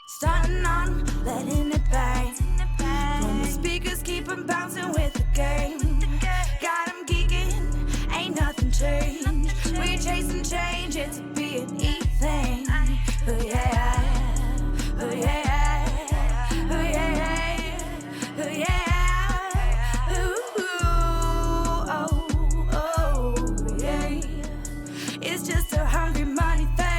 Starting on, letting it bang. When the speakers keep on bouncing with the game. Got 'em geeking, ain't nothing changed. We chasing change, it's a B&E thing. Oh yeah, oh yeah, oh yeah, oh yeah. Ooh, oh, yeah. It's just a hungry money thing.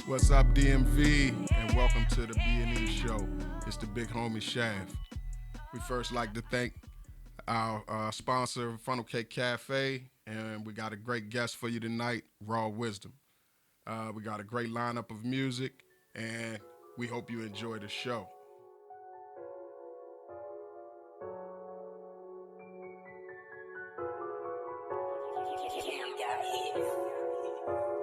What's up, DMV, and welcome to the B&E show. It's the big homie Shaft. We first like to thank our sponsor, Funnel Cake Cafe, and we got a great guest for you tonight, Raw Wisdom. We got a great lineup of music, and we hope you enjoy the show.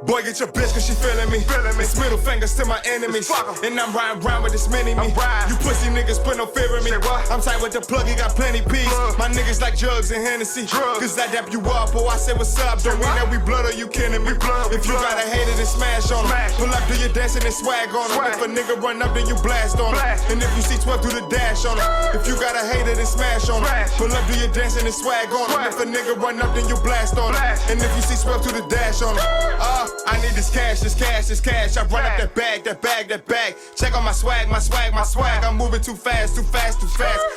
Boy, get your bitch cause she feeling me. It's middle fingers to my enemies. And I'm riding round with this mini-me. You pussy niggas put no fear in me. I'm tight with the plug, you got plenty peace. My niggas like jugs and Hennessy. Cause I dap you up, oh I say what's up. Don't mean that we blood or you kidding me. If you got a hater, then smash on him. Pull up, do your dancing and swag on him. If a nigga run up, then you blast on him. And if you see 12, do the dash on him. If you got a hater, then smash on him. Pull up, do your dancing and swag on him. If a nigga run up, then you blast on him. And if you see 12, do the dash on him. I need this cash. I run up that bag. Check on my swag. I'm moving too fast.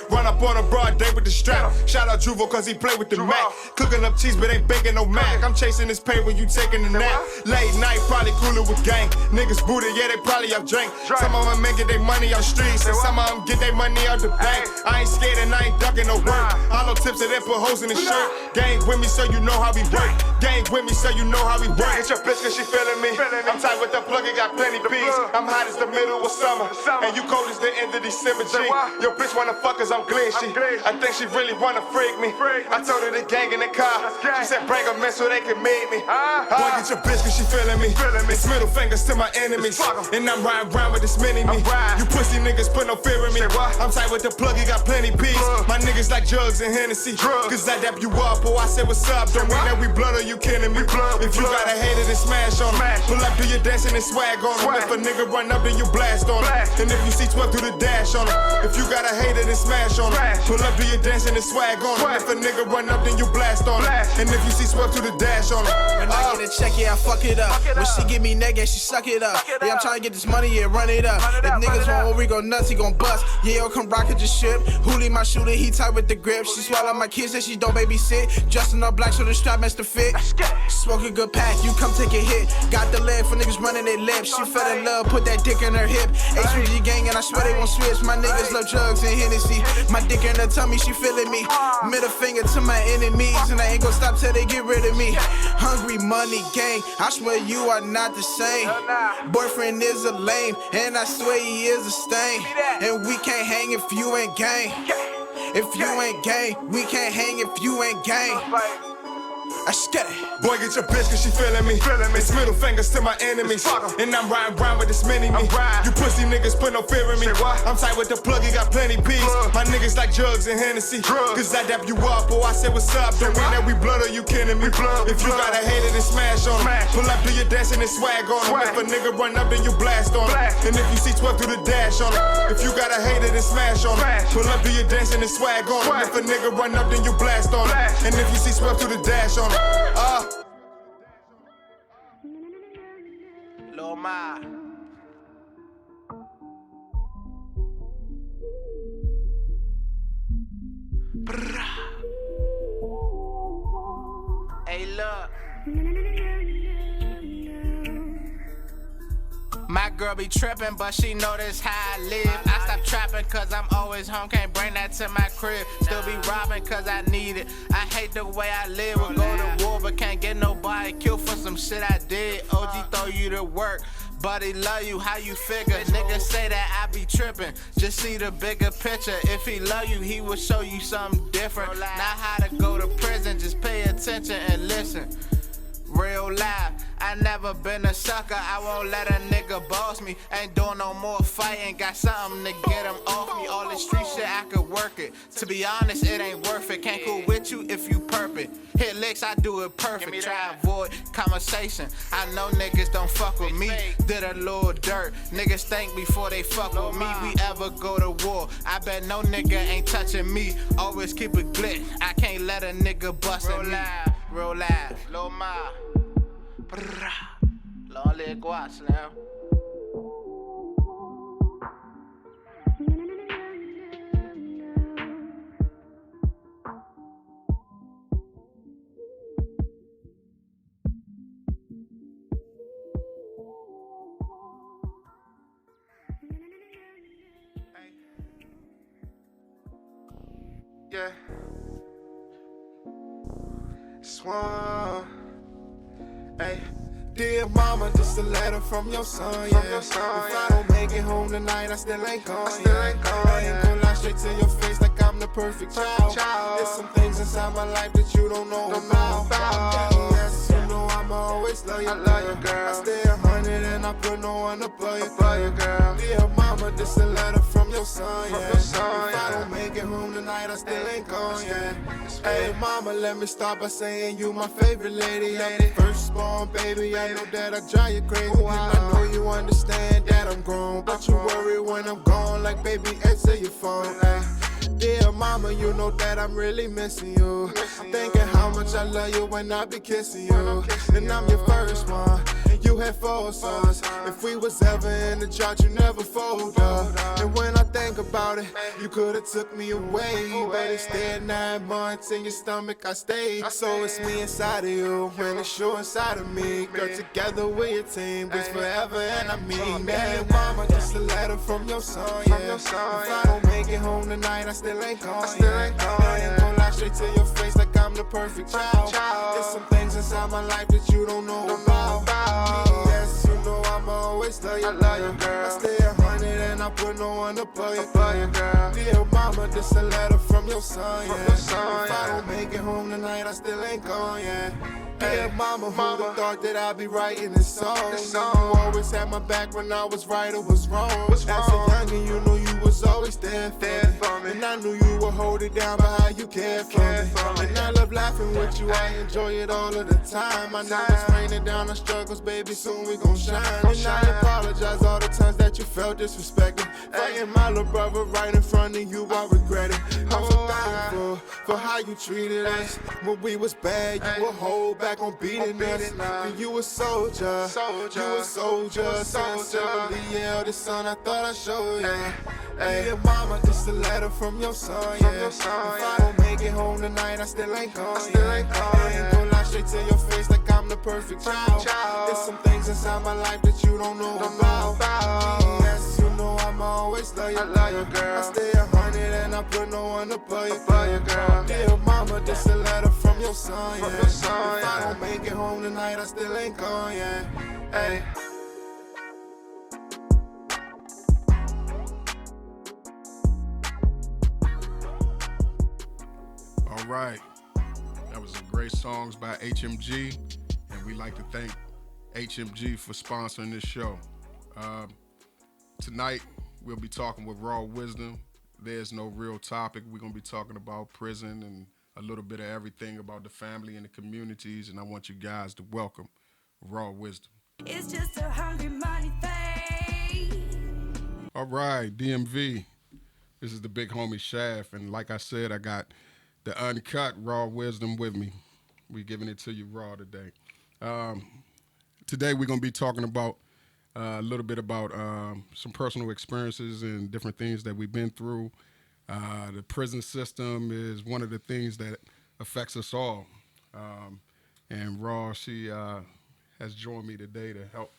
Run up on a broad day with the strap. Shout out Juvo cause he play with the Mac. Cooking up cheese but ain't baking no Mac. I'm chasing this pay when you taking a nap. Late night, probably cooler with gang. Niggas booted, yeah, they probably out drink. Some of them making their money on streets, and some of them get their money out the bank. I ain't scared and I ain't ducking no work. Hollow tips and then put hoes in the shirt. Gang with me so you know how we work. Gang with me so you know how we work. It's your bitch cause she feeling me. I'm tight with the plug, it got plenty peace. I'm hot as the middle of summer, and you cold as the end of December, G. Your bitch wanna fuck cause I'm glitchy. I think she really wanna freak me. I told her the gang in the car. She said bring a man so they can meet me. Boy, get your bitch cause she feeling me. It's middle fingers to my enemies. And I'm riding round with this mini-me. You pussy niggas put no fear in me. I'm tight with the plug, it got plenty peace. My niggas like jugs and Hennessy. Cause I dap you up, oh I said what's up. Don't mean that we blood or you kidding me. If you got a hater, then smash on him. Pull up, do your dancing and swag on him. If a nigga run up, then you blast on him. And if you see 12, do the dash on him. If you got a hater, then smash on him. Pull up, do your dancing and swag on him. If a nigga run up, then you blast on him. And if you see 12, do the dash on him. When I get a check, yeah, I fuck it up. When she give me neck, yeah, she suck it up. Yeah, I'm trying to get this money, yeah, run it up. If niggas want where we go nuts, he gon' bust. Yeah, yo, come rocket the ship. Hoolie my shooter, he tight with the grip. She swallow my kids, and she don't babysit. Dressing all black so the strap match the fit. Smoke a good pack, you come take a hit. Got the leg for niggas running their lips. She fell in love, put that dick in her hip. HVG gang and I swear they won't switch. My niggas love drugs and Hennessy. My dick in her tummy, she feeling me. Middle finger to my enemies, and I ain't gon' stop till they get rid of me. Hungry money gang, I swear you are not the same. Boyfriend is a lame, and I swear he is a stain. And we can't hang if you ain't gang. If you ain't gang, we can't hang if you ain't gang. I scat it. Boy, get your bitch cause she feeling me. It's middle fingers to my enemies. And I'm riding round with this mini-me. You pussy niggas put no fear in me. I'm tight with the plug, you got plenty peace. My niggas like jugs and Hennessy. Cause I dap you up, oh I said what's up. Don't mean that we blood or you kidding me. If you got a hater, then smash on him. Pull up, do your dancing and swag on him. If a nigga run up, then you blast on him. And if you see 12, do the dash on him. If you got a hater, then smash on him. Pull up, do your dancing and swag on him. If a nigga run up, then you blast on him. And if you see 12, do the dash on him. Lil' Ma. Hey, look. My girl be trippin', but she know this how I live. I stop trappin' cause I'm always home, can't bring that to my crib. Still be robbing cause I need it. I hate the way I live, we'll go to war but can't get nobody killed for some shit I did. OG throw you to work, but he love you, how you figure? Niggas say that I be trippin', just see the bigger picture. If he love you, he will show you something different. Not how to go to prison, just pay attention and listen. Real life, I never been a sucker, I won't let a nigga boss me. Ain't doing no more fighting, got something to get him off me. All this street shit, I could work it. To be honest, it ain't worth it. Can't cool with you if you perp it. Hit lick mistakes, I do it perfect. Try avoid conversation. I know niggas don't fuck with me. Did a little dirt. Niggas think before they fuck with me. We ever go to war. I bet no nigga ain't touching me. Always keep it glit. I can't let a nigga bust at me. Real life. Lil Ma. Long leg watch now. Yeah. Swan. Hey. Dear mama, just a letter from your son, yeah. If I don't make it home tonight, I still ain't gone, I ain't gonna lie straight to your face like I'm the perfect child. There's some things inside my life that you don't know about. Yes, you know I'ma always love you. I love you, girl. I stay 100 and I put no one above you, girl. Dear mama, just a letter from your son, yeah. If I don't make it home tonight, I still ain't gone, yeah. Hey, mama, let me start by saying you my favorite lady. I'm the firstborn baby. I know that I drive you crazy, and I know you understand that I'm grown. But you worry when I'm gone, like baby, answer your phone. Ay. Dear mama, you know that I'm really missing you. Thinking how much I love you when I be kissing you. And I'm your first one, and you had 4 sons. If we was ever in the chart, you never fold up. And when I think about it, you could've took me away, but instead 9 months in your stomach I stayed. So it's me inside of you, when it's you inside of me. Girl, together we a team, it's forever and I mean that. Mama, just a letter from your son, yeah. If I don't make it home tonight, I still ain't gone, I ain't gonna lie straight to your face like I'm the perfect child. There's some things inside my life that you don't know about. Yes, you know I'ma always love you. I love you, girl. I stay 100 and I put no one above you, girl. Dear mama, this a letter from your son, yeah. If I don't make it home tonight, I still ain't gone, yeah. Dear mama, who'da thought that I'd be writing this song? You always had my back when I was right or was wrong. As a youngin', you know you was always there for me. And I knew you would hold it down by how you cared for me. And I love laughing with you, I enjoy it all of the time. I know it's raining down our struggles, baby, soon we gon' shine. And I apologize all the times that you felt disrespected. Fighting my little brother right in front of you, I regret it. I'm so thankful for how you treated us. When we was bad, you would hold back on beating us. And you a soldier, you a soldier. Sincerely, yeah, eldest son, I thought I'd show you. Hey, dear mama, this a letter from your son, yeah. If I don't make it home tonight, I still ain't gone, I ain't gonna lie straight to your face like I'm the perfect child. There's some things inside my life that you don't know about. Yes, you know I'ma always love you. I love you, girl. I stay 100 and I put no one above you, girl. Dear mama, this a letter from your son, yeah. If I don't make it home tonight, I still ain't gone, yeah. Hey. All right, that was some great songs by HMG, and we like to thank HMG for sponsoring this show. Tonight, we'll be talking with Raw Wisdom. There's no real topic. We're going to be talking about prison and a little bit of everything about the family and the communities, and I want you guys to welcome Raw Wisdom. It's just a hungry money thing. All right, DMV. This is the big homie Shaft, and like I said, I got the uncut Raw Wisdom with me. We're giving it to you raw today. Today we're going to be talking about a little bit about some personal experiences and different things that we've been through. The prison system is one of the things that affects us all. And Raw, she has joined me today to help,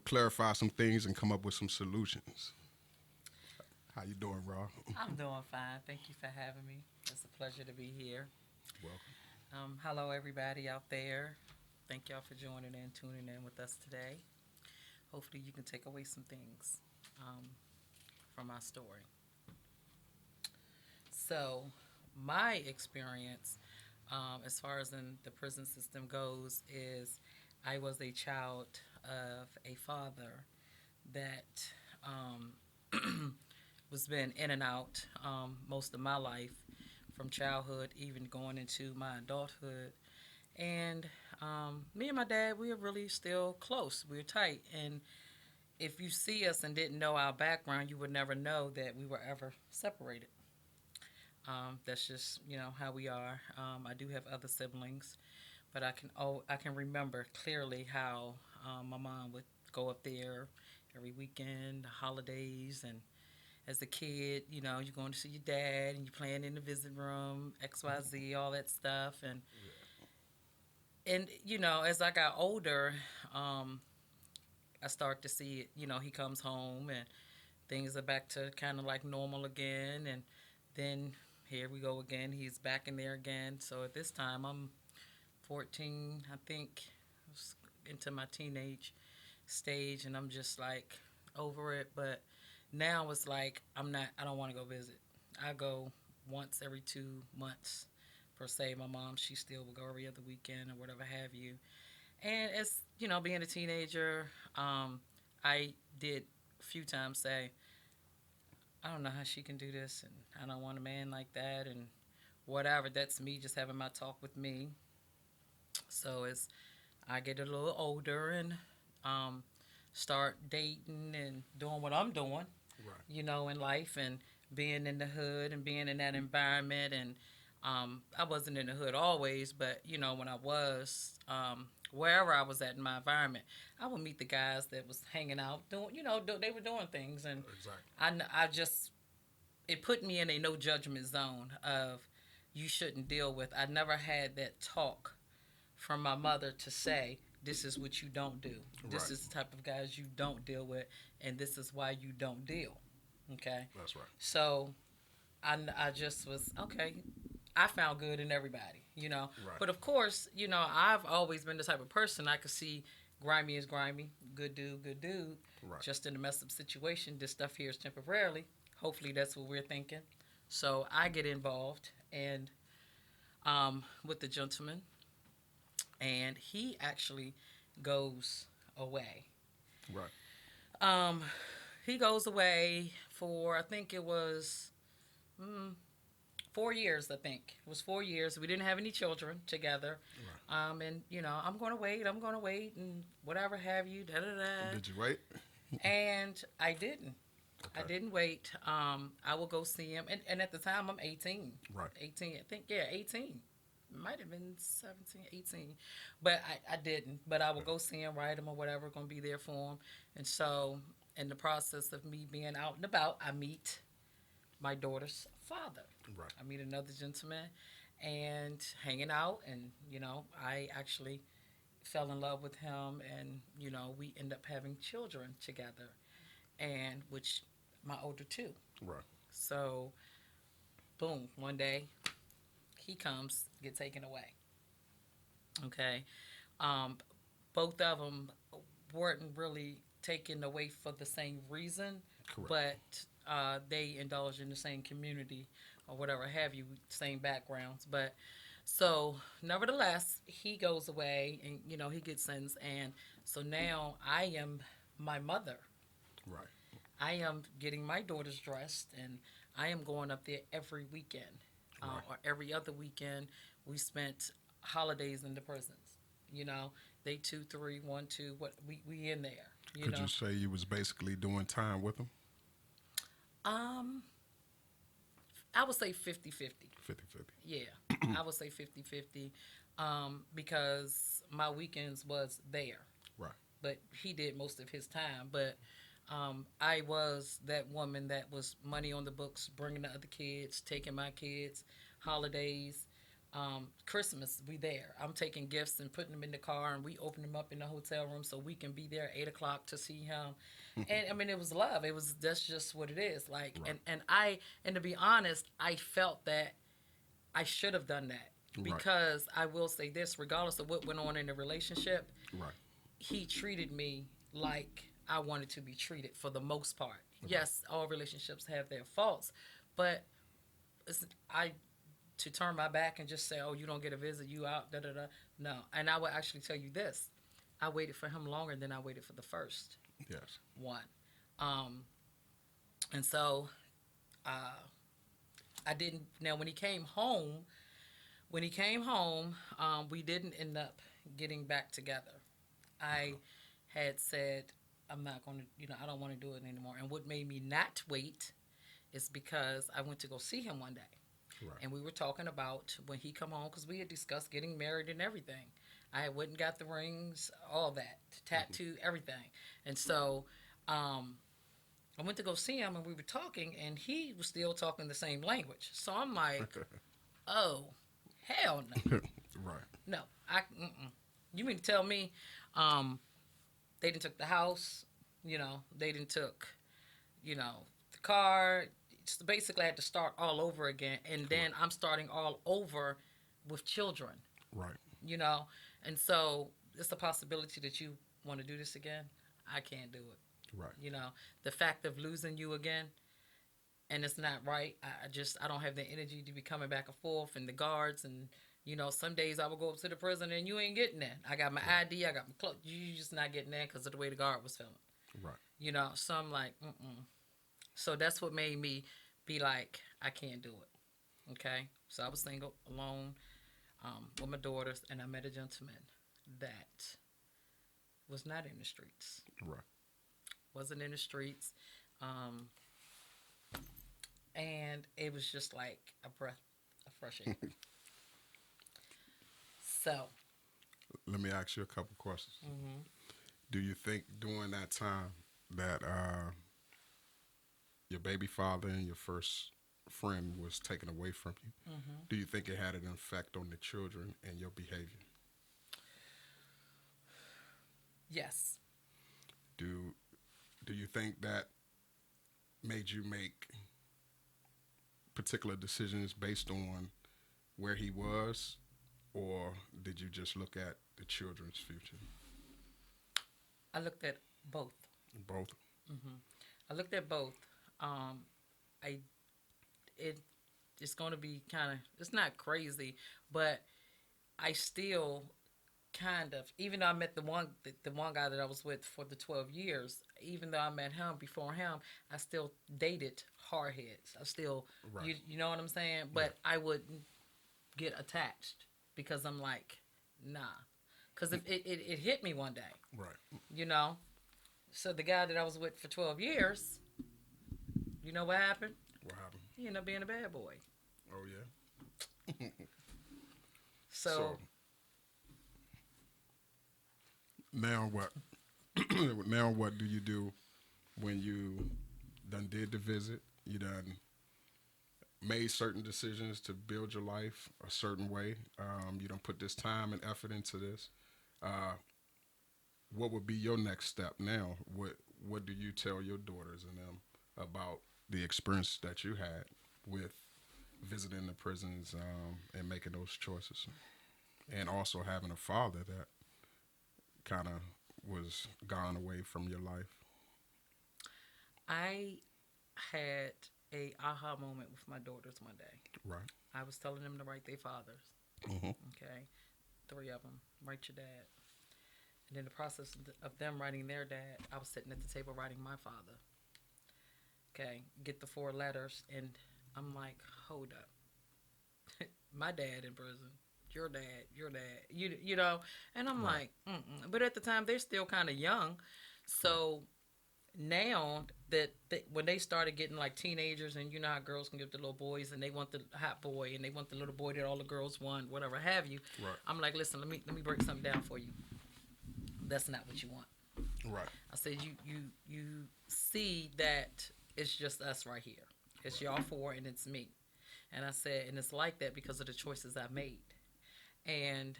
clarify some things and come up with some solutions. How you doing, Raw? I'm doing fine. Thank you for having me. It's a pleasure to be here. Welcome. Hello, everybody out there. Thank y'all for joining in, tuning in with us today. Hopefully you can take away some things from my story. So my experience as far as in the prison system goes is I was a child of a father that was been in and out most of my life from childhood, even going into my adulthood. And me and my dad, we are really still close. We're tight. And if you see us and didn't know our background, you would never know that we were ever separated. That's just, how we are. I do have other siblings, but I can remember clearly how my mom would go up there every weekend, the holidays, and as a kid, you're going to see your dad and you're playing in the visit room, XYZ, all that stuff, and as I got older, I start to see it. He comes home and things are back to kind of like normal again, and then here we go again. He's back in there again. So at this time, I'm 14, I think, into my teenage stage, and I'm just like over it. But now it's like I don't want to go visit. I go once every 2 months per se. My mom, she still will go every other weekend or whatever have you. And as being a teenager, I did a few times say, I don't know how she can do this, and I don't want a man like that, and whatever. That's me just having my talk with me. So as I get a little older and start dating and doing what I'm doing, right, in life, and being in the hood and being in that environment, and I wasn't in the hood always, but when I was, wherever I was at in my environment, I would meet the guys that was hanging out doing, they were doing things, and exactly. I just, it put me in a no judgment zone of you shouldn't deal with. I never had that talk from my mother to say, this is what you don't do. This right. is the type of guys you don't deal with, and this is why you don't deal. Okay? That's right. So I just was, okay, I found good in everybody, Right. But of course, I've always been the type of person I could see grimy is grimy, good dude. Right. Just in a messed up situation, this stuff here is temporarily. Hopefully that's what we're thinking. So I get involved and with the gentleman, and he actually goes away. Right. He goes away for, I think it was 4 years, I think. It was 4 years. We didn't have any children together. Right. And, I'm going to wait, and whatever have you, da-da-da. Did you wait? And I didn't. Okay. I didn't wait. I will go see him. And at the time, I'm 18. Right. 18, I think, 18. Might have been 17, 18. But I didn't. But I will go see him, write him or whatever, going to be there for him. And so, in the process of me being out and about, I meet my daughter's father. Right. I meet another gentleman and hanging out, and, I actually fell in love with him, and, we end up having children together, and which my older two. Right. So, boom, one day he comes, get taken away. Okay. Both of them weren't really taken away for the same reason. Correct. But they indulge in the same community or whatever have you, same backgrounds. But so, nevertheless, he goes away and, he gets sentenced. And so now I am my mother. Right. I am getting my daughters dressed, and I am going up there every weekend right. or every other weekend. We spent holidays in the prisons. They 2, 3, 1, 2. What we in there. Could you say you was basically doing time with them? I would say 50-50. 50-50. Yeah, I would say 50-50 because my weekends was there. Right. But he did most of his time. But I was that woman that was money on the books, bringing the other kids, taking my kids, holidays, Christmas, we there. I'm taking gifts and putting them in the car, and we open them up in the hotel room so we can be there at 8 o'clock to see him. And I mean, it was love. That's just what it is. Like, right. and to be honest, I felt that I should have done that because right. I will say this, regardless of what went on in the relationship, right. he treated me like I wanted to be treated for the most part. Okay. Yes, all relationships have their faults, but to turn my back and just say, oh, you don't get a visit, you out, da-da-da. No. And I will actually tell you this. I waited for him longer than I waited for the first one. And so I didn't. Now, when he came home, we didn't end up getting back together. I had said, I'm not going to, I don't want to do it anymore. And what made me not wait is because I went to go see him one day. Right. And we were talking about when he come home, because we had discussed getting married and everything. I had went and got the rings, all that, tattoo, everything. And so I went to go see him, and we were talking, and he was still talking the same language. So I'm like, oh, hell no. Right. No, you mean to tell me they didn't took the house, they didn't took, the car. Just basically, I had to start all over again, and then I'm starting all over with children. Right. And so it's a possibility that you want to do this again. I can't do it. Right. The fact of losing you again, and it's not right. I don't have the energy to be coming back and forth, and the guards, and some days I will go up to the prison and you ain't getting that. I got my ID, I got my clothes. You just not getting that because of the way the guard was feeling. Right. So I'm like, So that's what made me be like, I can't do it. Okay. So I was single, alone, with my daughters, and I met a gentleman that was not in the streets. Right. Wasn't in the streets. And it was just like a breath of fresh air. So, let me ask you a couple questions. Mm-hmm. Do you think during that time that your baby father and your first friend was taken away from you, do you think it had an effect on the children and your behavior? Yes. Do you think that made you make particular decisions based on where he was, or did you just look at the children's future? I looked at both. Both. I looked at both. It's going to be kind of, it's not crazy, but I still kind of, even though I met the one guy that I was with for the 12 years, even though I met him before him, I still dated hardheads. I still, Right. you know what I'm saying? But I wouldn't get attached because I'm like, nah. Because it hit me one day. Right. So the guy that I was with for 12 years, you know what happened? What happened? He ended up being a bad boy. Oh, yeah? So now what? Now what do you do when you done did the visit? You done made certain decisions to build your life a certain way. You done put this time and effort into this. What would be your next step now? What do you tell your daughters and them about the experience that you had with visiting the prisons and making those choices? And also having a father that kind of was gone away from your life. I had a aha moment with my daughters one day. Right. I was telling them to write their fathers. Mm-hmm. Okay, 3 of them. Write your dad. And in the process of them writing their dad, I was sitting at the table writing my father. Okay, get the 4 letters, and I'm like, hold up. My dad in prison. Your dad. You know, and I'm Right. like, but at the time they're still kind of young, so now that when they started getting like teenagers, and you know how girls can get the little boys, and they want the hot boy, and they want the little boy that all the girls want, whatever have you. Right. I'm like, listen, let me break something down for you. That's not what you want. Right. I said, you see that it's just us right here. It's y'all 4 and it's me. And I said, and it's like that because of the choices I made. And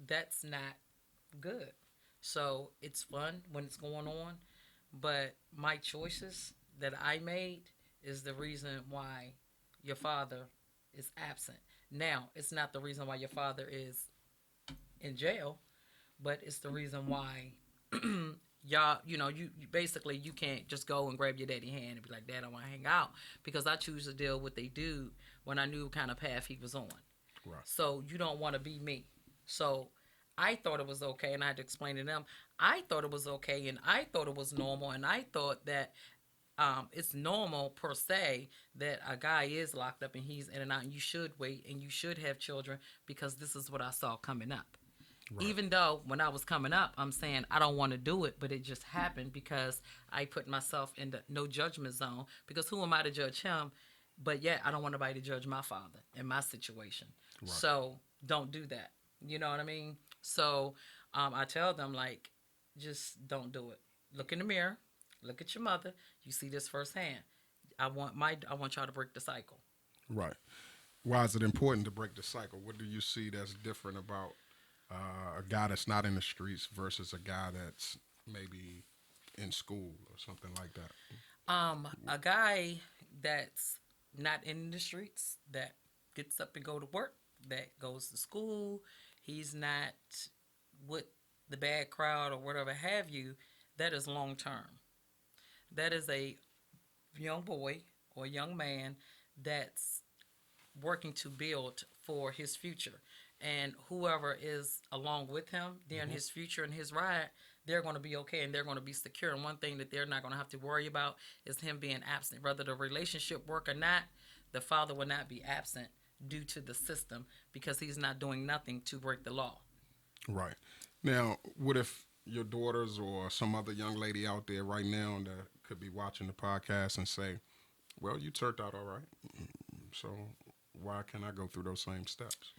that's not good. So it's fun when it's going on, but my choices that I made is the reason why your father is absent. Now, it's not the reason why your father is in jail, but it's the reason why y'all, you basically, you can't just go and grab your daddy hand and be like, Dad, I want to hang out, because I choose to deal with they dude when I knew what kind of path he was on. Right. So you don't want to be me. So I thought it was okay, and I had to explain to them, I thought it was okay, and I thought it was normal, and I thought that it's normal per se that a guy is locked up and he's in and out, and you should wait and you should have children because this is what I saw coming up. Right. Even though when I was coming up, I'm saying I don't want to do it, but it just happened because I put myself in the no judgment zone, because who am I to judge him? But yet I don't want nobody to judge my father in my situation. Right. So don't do that. You know what I mean? So I tell them, like, just don't do it. Look in the mirror. Look at your mother. You see this firsthand. I want y'all to break the cycle. Right. Why is it important to break the cycle? What do you see that's different about a guy that's not in the streets versus a guy that's maybe in school or something like that? A guy that's not in the streets, that gets up and go to work, that goes to school, he's not with the bad crowd or whatever have you, that is long term. That is a young boy or young man that's working to build for his future. And whoever is along with him during his future and his ride, they're going to be okay and they're going to be secure. And one thing that they're not going to have to worry about is him being absent. Whether the relationship work or not, the father will not be absent due to the system because he's not doing nothing to break the law. Right. Now, what if your daughters or some other young lady out there right now that could be watching the podcast and say, well, you turned out all right, so why can't I go through those same steps?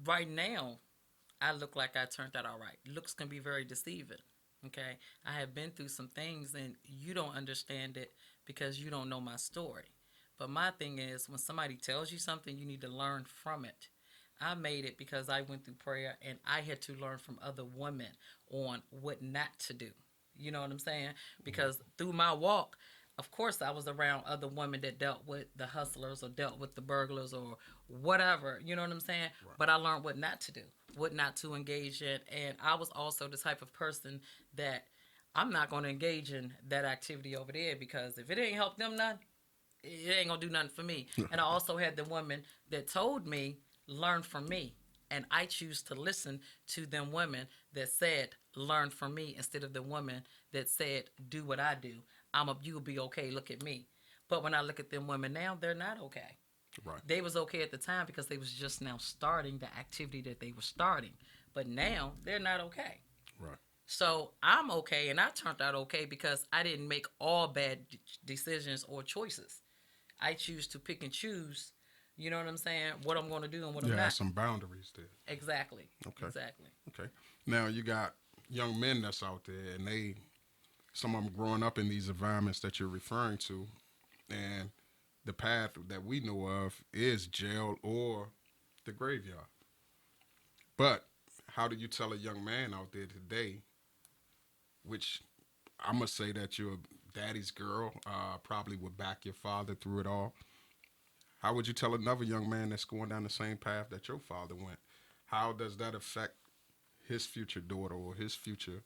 Right now, I look like I turned out all right. Looks can be very deceiving, okay? I have been through some things, and you don't understand it because you don't know my story. But my thing is, when somebody tells you something, you need to learn from it. I made it because I went through prayer, and I had to learn from other women on what not to do. You know what I'm saying? Because through my walk, of course, I was around other women that dealt with the hustlers or dealt with the burglars or whatever. You know what I'm saying? Right. But I learned what not to do, what not to engage in. And I was also the type of person that I'm not going to engage in that activity over there, because if it ain't help them none, it ain't going to do nothing for me. And I also had the women that told me, learn from me. And I choose to listen to them women that said, learn from me, instead of the women that said, do what I do. You'll be okay, look at me. But when I look at them women now, they're not okay. Right. They was okay at the time because they was just now starting the activity that they were starting. But now they're not okay. Right. So I'm okay, and I turned out okay because I didn't make all bad decisions or choices. I choose to pick and choose, you know what I'm saying, what I'm going to do and what I'm not. Yeah, some boundaries there. Exactly. Okay. Exactly. Okay. Now you got young men that's out there, and some of them growing up in these environments that you're referring to, and the path that we know of is jail or the graveyard. But how do you tell a young man out there today, which I must say that you're daddy's girl, probably would back your father through it all. How would you tell another young man that's going down the same path that your father went? How does that affect his future daughter or his future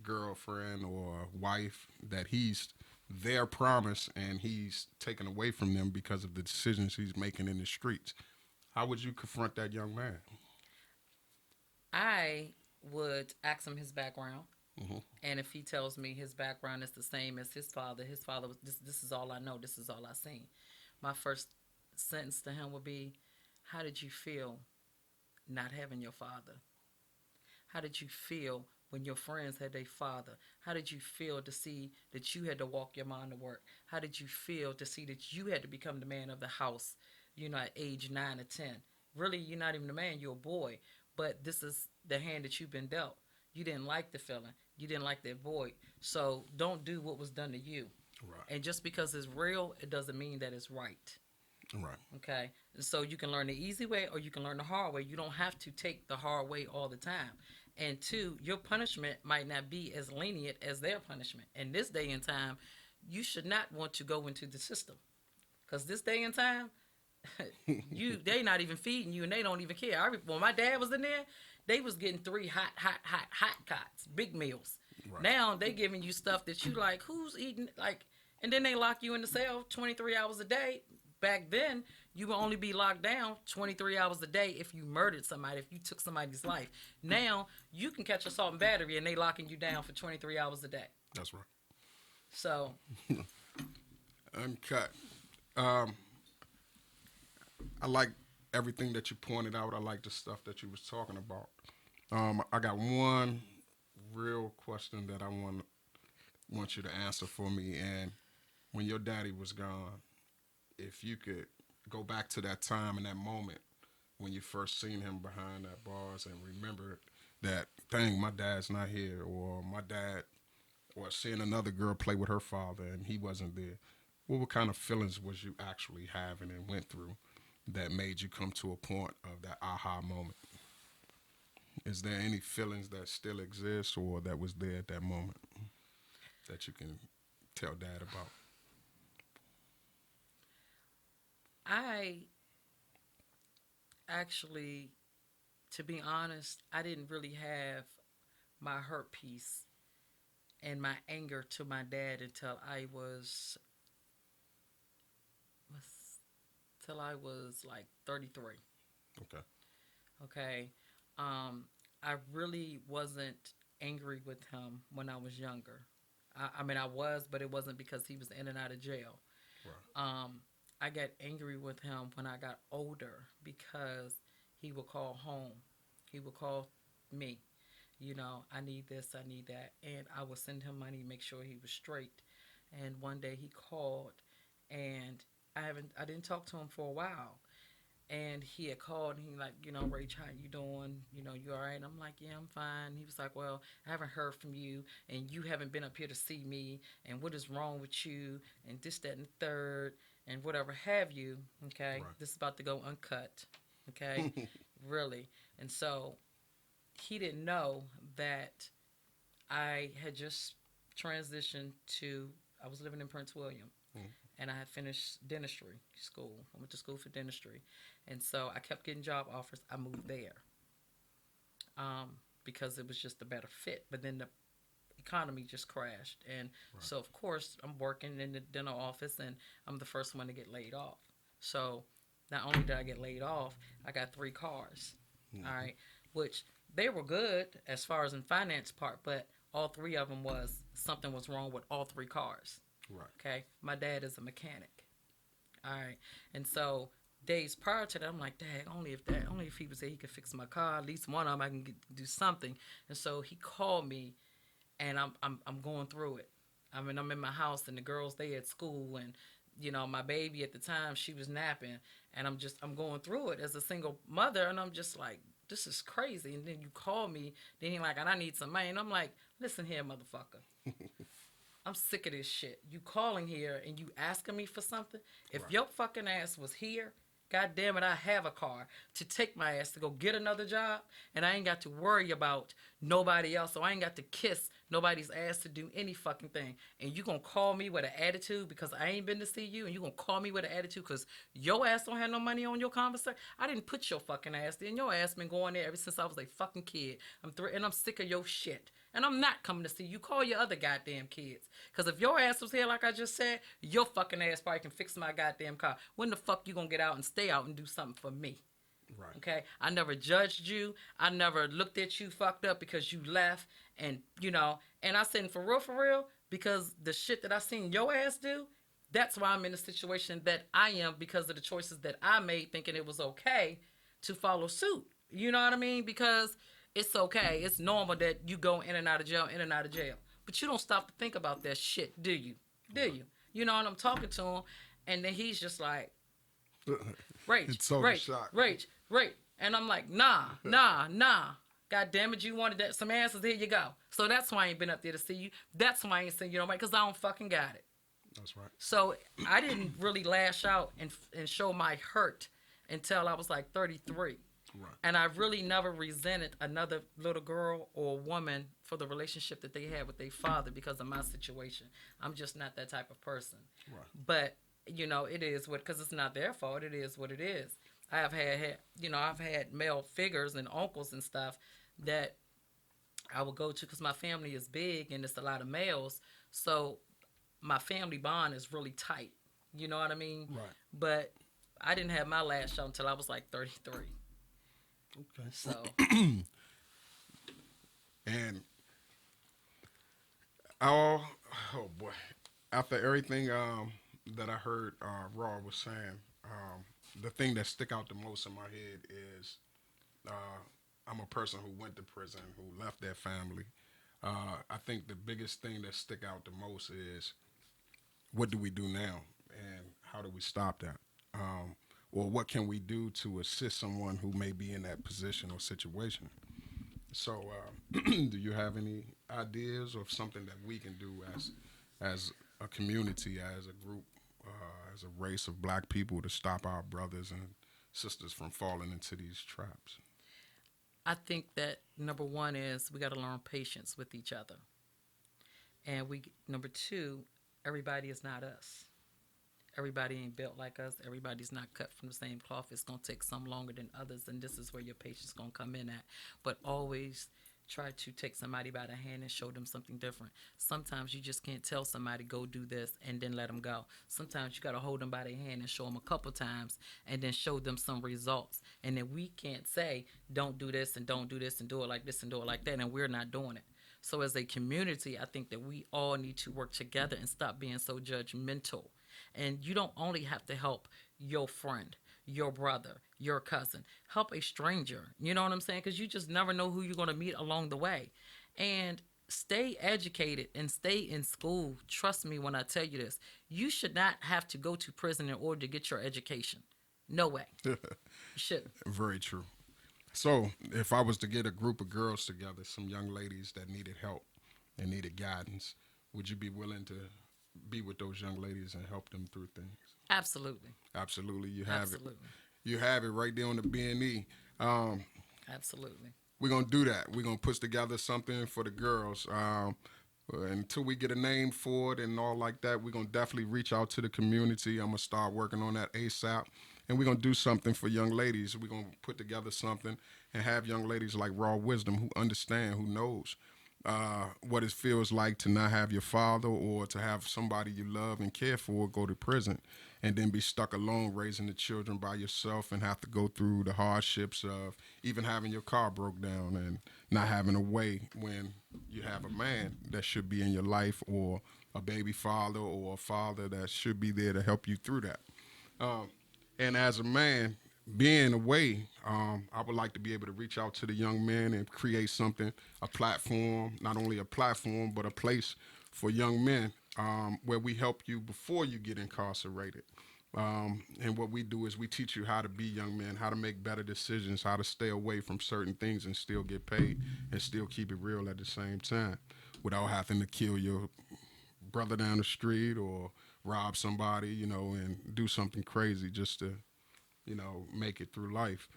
girlfriend or wife that he's their promise and he's taken away from them because of the decisions he's making in the streets? How would you confront that young man? I would ask him his background. Mm-hmm. And if he tells me his background is the same as his father was, this is all I know, this is all I seen. My first sentence to him would be, how did you feel not having your father? How did you feel when your friends had their father? How did you feel to see that you had to walk your mom to work? How did you feel to see that you had to become the man of the house, at age 9 or 10? Really, you're not even a man, you're a boy. But this is the hand that you've been dealt. You didn't like the feeling. You didn't like that void. So don't do what was done to you. Right. And just because it's real, it doesn't mean that it's right. Right. Okay? And so you can learn the easy way or you can learn the hard way. You don't have to take the hard way all the time. And two, your punishment might not be as lenient as their punishment. In this day and time, you should not want to go into the system. Because this day and time, they not even feeding you and they don't even care. When my dad was in there, they was getting 3 hot cots, big meals. Right. Now they giving you stuff that you like, who's eating, and then they lock you in the cell 23 hours a day. back then, you would only be locked down 23 hours a day if you murdered somebody, if you took somebody's life. Now, you can catch assault and battery and they locking you down for 23 hours a day. That's right. So, Uncut. I like everything that you pointed out. I like the stuff that you was talking about. I got one real question that I want you to answer for me. And when your daddy was gone, if you could go back to that time and that moment when you first seen him behind that bars and remember that, dang, my dad's not here, or my dad, or seeing another girl play with her father and he wasn't there, what kind of feelings was you actually having and went through that made you come to a point of that aha moment? Is there any feelings that still exist or that was there at that moment that you can tell Dad about? I actually, to be honest, I didn't really have my hurt piece and my anger to my dad until I was like 33. Okay. Okay. I really wasn't angry with him when I was younger. I mean, I was, but it wasn't because he was in and out of jail. Right. I got angry with him when I got older because he would call home. He would call me. You know, I need this, I need that. And I would send him money to make sure he was straight. And one day he called and I didn't talk to him for a while. And he had called and he like, you know, Rach, how you doing? You know, you all right? I'm like, yeah, I'm fine. He was like, well, I haven't heard from you and you haven't been up here to see me and what is wrong with you and this, that, and the third and whatever have you, okay? Right. This is about to go uncut, okay? Really. And so he didn't know that I had just transitioned to, I was living in Prince William. And I had finished dentistry school. I went to school for dentistry. And so I kept getting job offers. I moved there because it was just a better fit. But then the economy just crashed. And so, of course, I'm working in the dental office, and I'm the first one to get laid off. So not only did I get laid off, I got 3 cars, all right, which they were good as far as in finance part, but all 3 of them was something was wrong with all 3 cars. Right. Okay. My dad is a mechanic. All right. And so days prior to that, I'm like, Dad, only if he was there, he could fix my car. At least one of them, I can do something. And so he called me, and I'm going through it. I mean, I'm in my house, and the girls, they at school, and you know, my baby at the time, she was napping, and I'm going through it as a single mother, and I'm just like, this is crazy. And then you call me, then you're like, and I need some money, and I'm like, listen here, motherfucker. I'm sick of this shit. You calling here and you asking me for something? If your fucking ass was here, God damn it, I have a car to take my ass to go get another job, and I ain't got to worry about nobody else, so I ain't got to kiss nobody's ass to do any fucking thing. And you gonna call me with an attitude because I ain't been to see you, and you gonna call me with an attitude because your ass don't have no money on your conversation? I didn't put your fucking ass there, and your ass been going there ever since I was a fucking kid. And I'm sick of your shit. And I'm not coming to see you. Call your other goddamn kids. Because if your ass was here, like I just said, your fucking ass probably can fix my goddamn car. When the fuck you gonna get out and stay out and do something for me? Right. Okay? I never judged you. I never looked at you fucked up because you left. And, you know, and I said, for real, because the shit that I seen your ass do, that's why I'm in the situation that I am, because of the choices that I made thinking it was okay to follow suit. You know what I mean? Because it's okay. It's normal that you go in and out of jail. But you don't stop to think about that shit, do you? Do you? You know, and I'm talking to him, and then he's just like, Rach. And I'm like, nah. God damn it, you wanted that, some answers, here you go. So that's why I ain't been up there to see you. That's why I ain't seen you, because I don't fucking got it. That's right. So I didn't really lash out and show my hurt until I was like 33. Right. And I really never resented another little girl or woman for the relationship that they had with their father because of my situation. I'm just not that type of person. Right. But, you know, it is what, because it's not their fault. It is what it is. I've had male figures and uncles and stuff that I would go to because my family is big and it's a lot of males. So my family bond is really tight. You know what I mean? Right. But I didn't have my last show until I was like 33. Okay. So And oh boy, after everything that I heard Raw was saying, the thing that stick out the most in my head is I'm a person who went to prison, who left their family. I think the biggest thing that stick out the most is what do we do now, and how do we stop that, or what can we do to assist someone who may be in that position or situation. So, do you have any ideas of something that we can do as a community, as a group, as a race of black people to stop our brothers and sisters from falling into these traps? I think that number one is we got to learn patience with each other. And number two, everybody is not us. Everybody ain't built like us. Everybody's not cut from the same cloth. It's going to take some longer than others, and this is where your patience going to come in at. But always try to take somebody by the hand and show them something different. Sometimes you just can't tell somebody, go do this, and then let them go. Sometimes you got to hold them by their hand and show them a couple times, and then show them some results. And then we can't say, don't do this, and don't do this, and do it like this, and do it like that, and we're not doing it. So as a community, I think that we all need to work together and stop being so judgmental. And you don't only have to help your friend, your brother, your cousin. Help a stranger. You know what I'm saying? Because you just never know who you're going to meet along the way. And stay educated and stay in school. Trust me when I tell you this. You should not have to go to prison in order to get your education. No way. You shouldn't. Very true. So, if I was to get a group of girls together, some young ladies that needed help and needed guidance, would you be willing to be with those young ladies and help them through things? Absolutely. Absolutely. You have Absolutely. it. You have it right there on the B&E. Absolutely. We're going to do that. We're going to put together something for the girls. Until we get a name for it and all like that, we're going to definitely reach out to the community. I'm going to start working on that ASAP. And we're going to do something for young ladies. We're going to put together something and have young ladies like Raw Wisdom who understand, who knows what it feels like to not have your father or to have somebody you love and care for go to prison and then be stuck alone raising the children by yourself and have to go through the hardships of even having your car broke down and not having a way when you have a man that should be in your life or a baby father or a father that should be there to help you through that. And as a man, being away, I would like to be able to reach out to the young men and create something, a platform, not only a platform, but a place for young men where we help you before you get incarcerated. And what we do is we teach you how to be young men, how to make better decisions, how to stay away from certain things and still get paid and still keep it real at the same time without having to kill your brother down the street or rob somebody, you know, and do something crazy just to, you know, make it through life.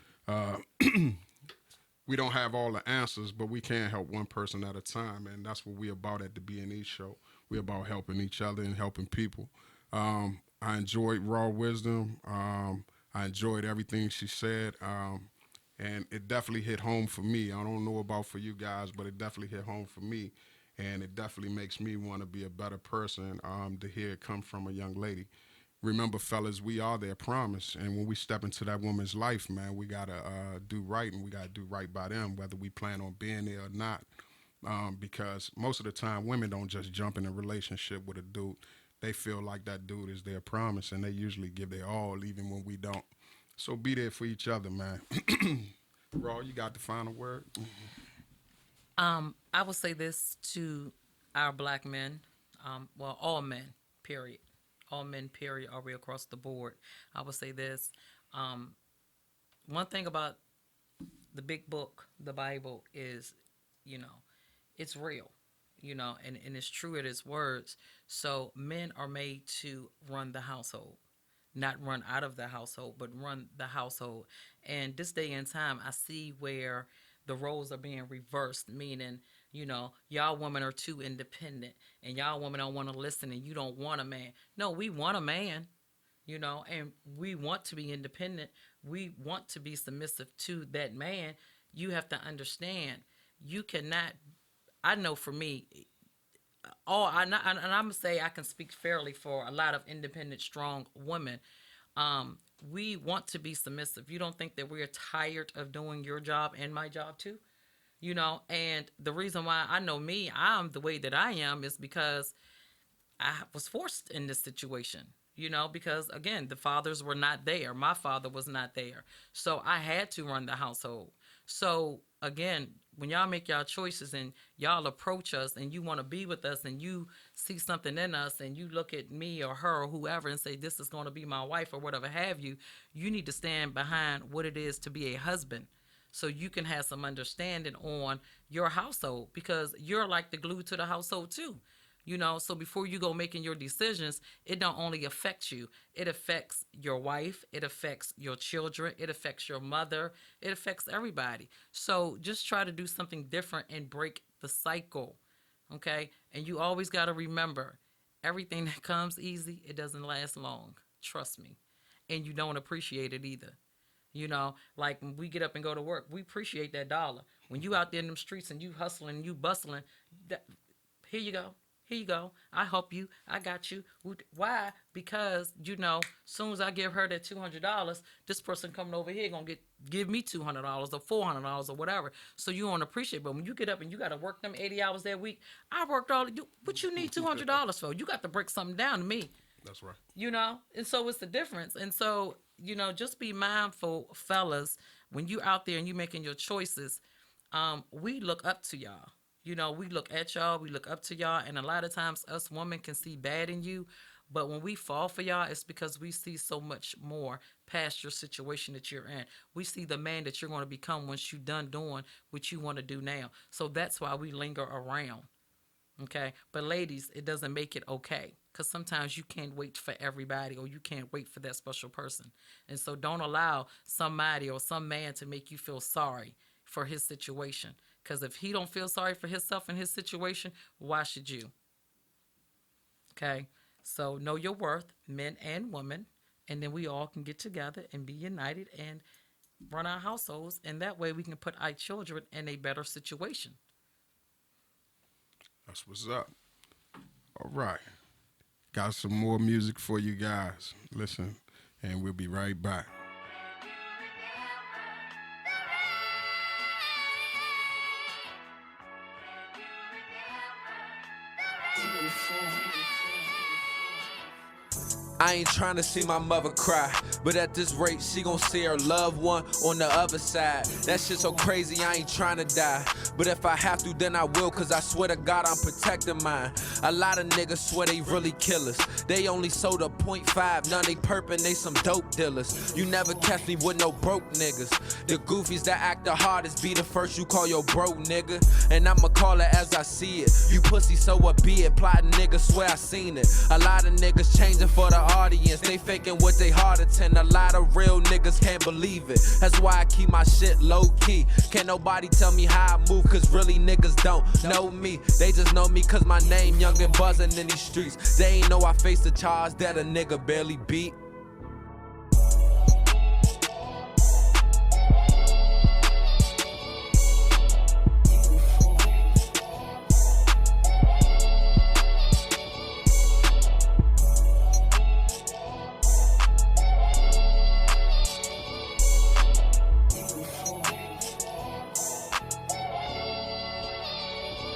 We don't have all the answers, but we can help one person at a time, and that's what we're about at the B&E show. We're about helping each other and helping people. I enjoyed Raw Wisdom. I enjoyed everything she said, and it definitely hit home for me. I don't know about for you guys, but it definitely hit home for me, and it definitely makes me want to be a better person to hear it come from a young lady. Remember, fellas, we are their promise. And when we step into that woman's life, man, we got to do right, and we got to do right by them, whether we plan on being there or not. Because most of the time, women don't just jump in a relationship with a dude. They feel like that dude is their promise, and they usually give their all, even when we don't. So be there for each other, man. Raw, you got the final word? I would say this to our black men, well, all men, period. All men, period, all the way across the board. I would say this. One thing about the big book, the Bible, is, you know, it's real, you know, and it's true at its words. So men are made to run the household, not run out of the household, but run the household. And this day and time, I see where the roles are being reversed, meaning, you know, y'all women are too independent and y'all women don't want to listen and you don't want a man. No, we want a man, you know, and we want to be independent. We want to be submissive to that man. You have to understand, you cannot, I know for me, and I'm gonna say I can speak fairly for a lot of independent, strong women. We want to be submissive. You don't think that we're tired of doing your job and my job too? And the reason why I know I'm the way that I am is because I was forced in this situation, because again, the fathers were not there. My father was not there. So I had to run the household. So again, when y'all make y'all choices and y'all approach us and you want to be with us and you see something in us and you look at me or her or whoever and say, this is going to be my wife or whatever have you, you need to stand behind what it is to be a husband. So you can have some understanding on your household, because you're like the glue to the household too. So before you go making your decisions, it don't only affect you, it affects your wife, it affects your children, it affects your mother, it affects everybody. So just try to do something different and break the cycle, okay? And you always got to remember, everything that comes easy, it doesn't last long. Trust me. And you don't appreciate it either. Like when we get up and go to work, we appreciate that dollar. When you out there in them streets and you hustling and you bustling, here you go. Here you go. I help you. I got you. Why? Because, soon as I give her that $200, this person coming over here going to give me $200 or $400 or whatever. So you don't appreciate it. But when you get up and you got to work them 80 hours that week, I worked all you. What you need $200 for? You got to break something down to me. That's right. And so it's the difference. And so, just be mindful, fellas, when you out there and you making your choices, we look up to y'all. We look at y'all, we look up to y'all, and a lot of times us women can see bad in you, but when we fall for y'all, it's because we see so much more past your situation that you're in. We see the man that you're going to become once you're done doing what you want to do now. So that's why we linger around, okay? But ladies, it doesn't make it okay, because sometimes you can't wait for everybody, or you can't wait for that special person. And so don't allow somebody or some man to make you feel sorry for his situation. Because if he don't feel sorry for himself and his situation, why should you? Okay? So know your worth, men and women, and then we all can get together and be united and run our households, and that way we can put our children in a better situation. That's what's up. All right. Got some more music for you guys. Listen, and we'll be right back. I ain't trying to see my mother cry, but at this rate, she gon' see her loved one on the other side. That shit so crazy, I ain't trying to die, but if I have to, then I will, cause I swear to God, I'm protecting mine. A lot of niggas swear they really killers. They only sold a .5, none they perpin', they some dope dealers. You never catch me with no broke niggas. The goofies that act the hardest be the first you call your bro, nigga. And I'ma call it as I see it. You pussy, so what be it? Plotting niggas, swear I seen it. A lot of niggas changing for the audience, they faking what they hard attend. A lot of real niggas can't believe it. That's why I keep my shit low key. Can't nobody tell me how I move, cause really niggas don't know me. They just know me cause my name young and buzzing in these streets. They ain't know I faced a charge that a nigga barely beat.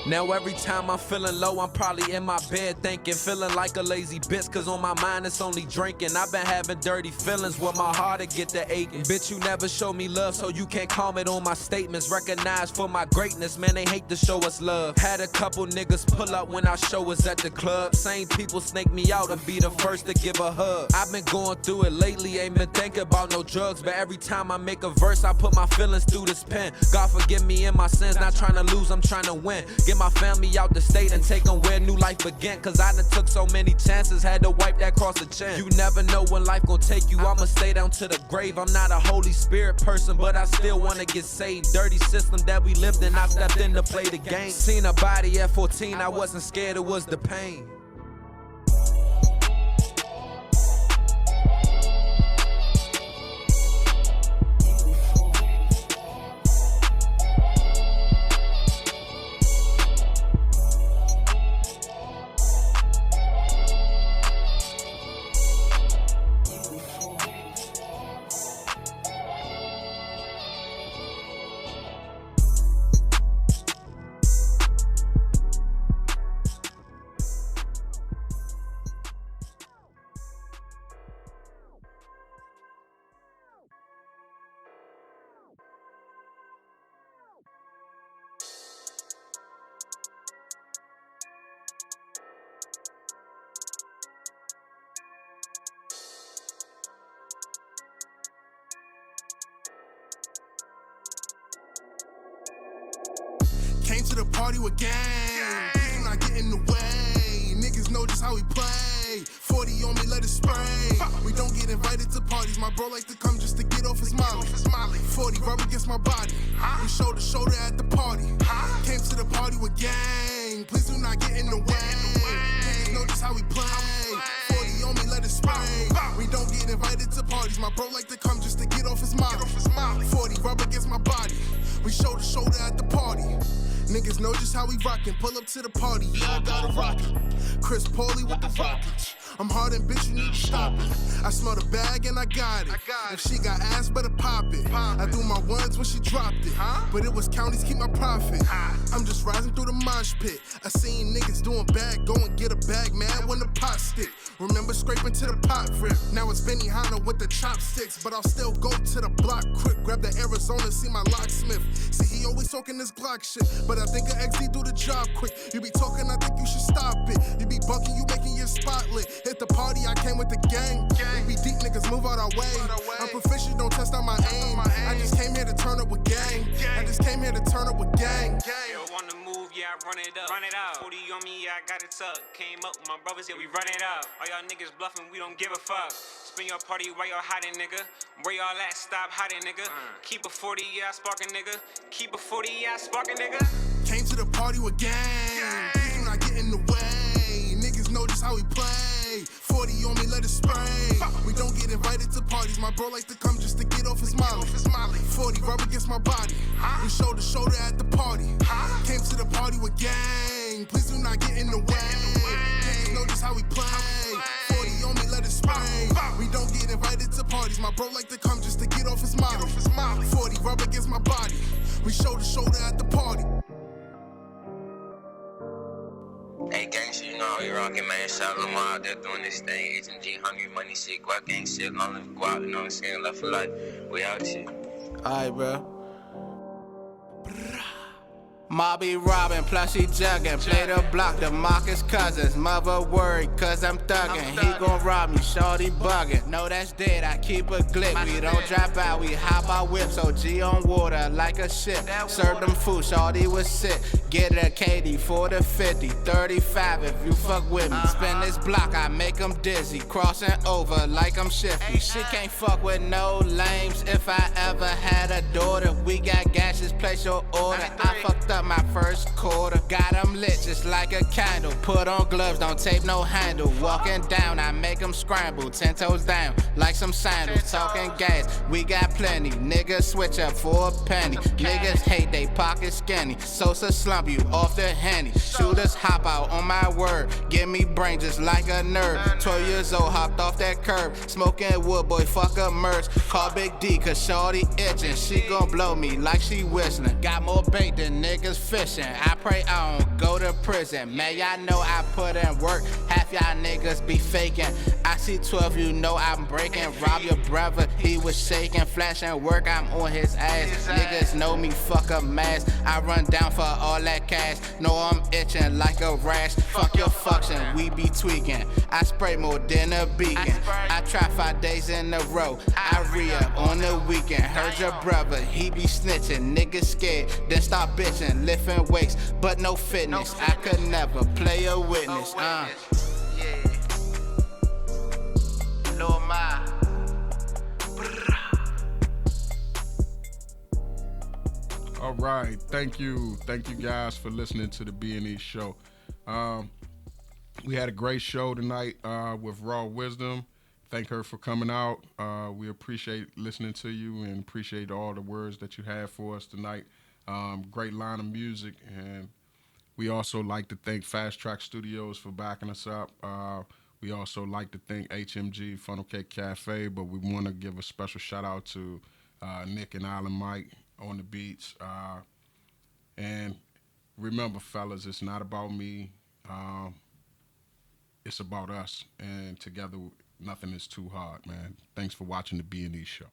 Now every time I'm feeling low, I'm probably in my bed thinking, feeling like a lazy bitch, cause on my mind it's only drinking. I've been having dirty feelings where my heart to get to aching. Bitch, you never show me love, so you can't comment on my statements. Recognized for my greatness, man, they hate to show us love. Had a couple niggas pull up when our show was at the club. Same people snake me out and be the first to give a hug. I've been going through it lately, ain't been thinking about no drugs, but every time I make a verse, I put my feelings through this pen. God forgive me in my sins, not trying to lose, I'm trying to win. Get my family out the state and take them where new life began, cause I done took so many chances, had to wipe that cross the chin. You never know when life gon' take you, I'ma stay down to the grave. I'm not a Holy Spirit person, but I still wanna get saved. Dirty system that we lived in, I stepped in to play the game. Seen a body at 14, I wasn't scared, it was the pain. to the party with gang. Please do not get in the way. Niggas know just how we play. 40 on me, let it spray. We don't get invited to parties. My bro like to come just to get off his molly. 40 rub against my body. We shoulder to shoulder at the party. Came to the party with gang. Please do not get in the way. Niggas know just how we play. 40 on me, let it spray. We don't get invited to parties. My bro like to come just to get off his molly. 40 rub against my body. We shoulder to shoulder at the party. Niggas know just how we rockin'. Pull up to the party, yeah, I got a rocket. Chris Pauly with the rockets. I'm hard and bitch, you need to stop it. I smell the bag and I got it. If she got ass, better pop it. I threw my ones when she dropped it. But it was counties, keep my profit. I'm just rising through the mosh pit. I seen niggas doing bad, go and get a bag, man, when the pot stick. Remember scraping to the pot rip. Now it's Benny Hanna with the chopsticks. But I'll still go to the block quick. Grab the Arizona, see my locksmith. See, he always talking this Glock shit. But I think a XD do the job quick. You be talking, I think you should stop it. You be bunking, you making your spot lit. Hit the party, I came with the gang. We be deep niggas, move out our way. I'm proficient, don't test out my aim. I just came here to turn up with gang. I just came here to turn up with gang. Yo, on the move, yeah, I run it up. Run it out. 40 on me, yeah, I got it tucked. Came up with my brothers, yeah, we run it out. All y'all niggas bluffing, we don't give a fuck. Spin your party while y'all hiding, nigga. Where y'all at? Stop hiding, nigga. Keep a 40, yeah, I spark a nigga. Keep a 40, yeah, I spark a nigga. Came to the party with gang. Please do not get in the way. Niggas know just how we play. 40 on me, let it spray. We don't get invited to parties. My bro like to come just to get off his molly. 40 rub against my body. We shoulder to shoulder at the party. Came to the party with gang. Please do not get in the way. Niggas know just how we play. 40 on me, let it spray. We don't get invited to parties. My bro like to come just to get off his molly. 40 rub against my body. We shoulder to shoulder at the party. Hey, gangsta, you know how we rockin', man. Shout out to Lamar out there doing this thing. HMG, Hungry Money, shit, Guap Gang shit, long live Guap, you know what I'm saying? Left for life. We out here. Alright, bro. Mobby robbing, plus she jugging. Play the block, the Marcus Cousins. Mother worried, cause I'm thugging. He gon' rob me, shorty bugging. No, that's dead, I keep a glip. We don't drop out, we hop our whips. OG on water like a ship. Serve them food, shorty was sick. Get a KD for the 50, 35 if you fuck with me. Spin this block, I make them dizzy. Crossing over like I'm shifty. She can't fuck with no lames. If I ever had a daughter, we got gashes, place your order. I fucked up my first quarter. Got them lit just like a candle. Put on gloves, don't tape no handle. Walking down, I make them scramble. 10 toes down, like some sandals. Talking gas, we got plenty. Niggas switch up for a penny. Niggas hate they pocket skinny. Sosa slump you off the Henny. Shooters hop out on my word. Give me brain just like a nerd. 12 years old, hopped off that curb. Smoking wood, boy, fuck a merch. Call Big D, cause shorty itching. She gon' blow me like she whistling. Got more bait than niggas fishing. I pray I don't go to prison. Man, y'all know I put in work. Half y'all niggas be faking. I see 12, you know I'm breaking. Rob your brother, he was shaking. Flashing work, I'm on his ass. Niggas know me, fuck a mask. I run down for all that cash. Know I'm itching like a rash. Fuck your function, we be tweaking. I spray more than a beacon. I try 5 days in a row. I re-up on the weekend. Heard your brother, he be snitching. Niggas scared, then start bitching. Lifting weights, but no fitness. I could never play a witness. Yeah. Lil Ma. All right, thank you guys for listening to the B&E show. We had a great show tonight with Raw Wisdom. Thank her for coming out. We appreciate listening to you and appreciate all the words that you have for us tonight. Great line of music, and we also like to thank Fast Track Studios for backing us up. We also like to thank HMG Funnel Cake Cafe, but we want to give a special shout out to Nick and Island Mike on the beats. And remember, fellas, it's not about me. It's about us, and together, nothing is too hard, man. Thanks for watching the B&E show.